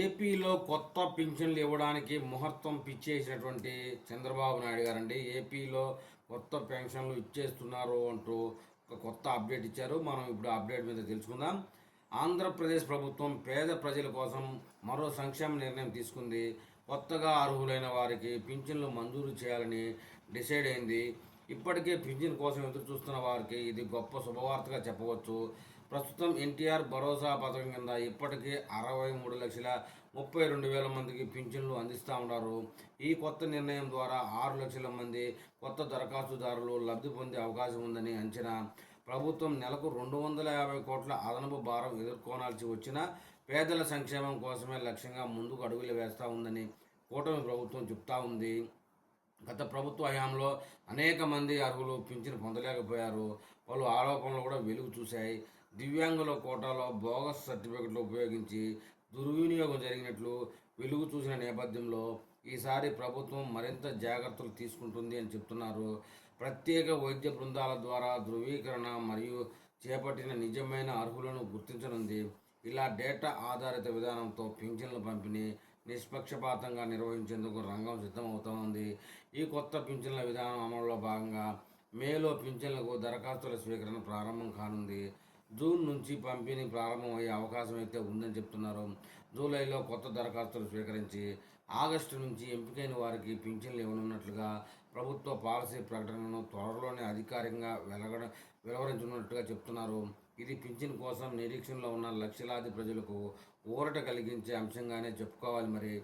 ఏపీలో కొత్త పింఛన్లు ఇవ్వడానికి ముహూర్తం పిచ్చేసినటువంటి చంద్రబాబు నాయుడు గారండి. ఏపీలో కొత్త పెన్షన్లు ఇచ్చేస్తున్నారు అంటూ ఒక కొత్త అప్డేట్ ఇచ్చారు. మనం ఇప్పుడు అప్డేట్ మీద తెలుసుకుందాం. ఆంధ్రప్రదేశ్ ప్రభుత్వం పేద ప్రజల కోసం మరో సంక్షేమ నిర్ణయం తీసుకుంది. కొత్తగా అర్హులైన వారికి పింఛన్లు మంజూరు చేయాలని డిసైడ్ అయింది. ఇప్పటికే పింఛన్ కోసం ఎదురు చూస్తున్న వారికి ఇది గొప్ప శుభవార్తగా చెప్పవచ్చు. ప్రస్తుతం ఎన్టీఆర్ భరోసా పథకం కింద ఇప్పటికే 63,32,000 మందికి పింఛన్లు అందిస్తూ ఉన్నారు. ఈ కొత్త నిర్ణయం ద్వారా 6 లక్షల మంది కొత్త దరఖాస్తుదారులు లబ్ధి పొందే అవకాశం ఉందని అంచనా. ప్రభుత్వం నెలకు 250 కోట్ల అదనపు భారం ఎదుర్కోనాల్సి వచ్చినా పేదల సంక్షేమం కోసమే లక్ష్యంగా ముందుకు అడుగులు వేస్తూ ఉందని కూటమి ప్రభుత్వం చెప్తా ఉంది. గత ప్రభుత్వ హయాంలో అనేక మంది అర్హులు పింఛను పొందలేకపోయారు. పలు ఆరోపణలు కూడా వెలుగు చూశాయి. దివ్యాంగుల కోటాలో బోగస్ సర్టిఫికెట్లు ఉపయోగించి దుర్వినియోగం జరిగినట్లు వెలుగు చూసిన నేపథ్యంలో ఈసారి ప్రభుత్వం మరింత జాగ్రత్తలు తీసుకుంటుంది అని చెప్తున్నారు. ప్రత్యేక వైద్య బృందాల ద్వారా ధృవీకరణ మరియు చేపట్టిన నిజమైన అర్హులను గుర్తించనుంది. ఇలా డేటా ఆధారిత విధానంతో పింఛన్ల పంపిణీ నిష్పక్షపాతంగా నిర్వహించేందుకు రంగం సిద్ధమవుతోంది. ఈ కొత్త పింఛన్ల విధానం అమలులో భాగంగా మేలో పింఛన్లకు దరఖాస్తుల స్వీకరణ ప్రారంభం కానుంది. జూన్ నుంచి పంపిణీ ప్రారంభమయ్యే అవకాశం అయితే ఉందని చెప్తున్నారు. జూలైలో కొత్త దరఖాస్తులు స్వీకరించి ఆగస్టు నుంచి ఎంపికైన వారికి పింఛన్లు ఇవ్వనున్నట్లుగా ప్రభుత్వ పాలసీ ప్రకటనను త్వరలోనే అధికారికంగా వెలువరించనున్నట్టుగా చెప్తున్నారు. ఇది పింఛన్ కోసం నిరీక్షణలో ఉన్న లక్షలాది ప్రజలకు ఊరట కలిగించే అంశంగానే చెప్పుకోవాలి మరి.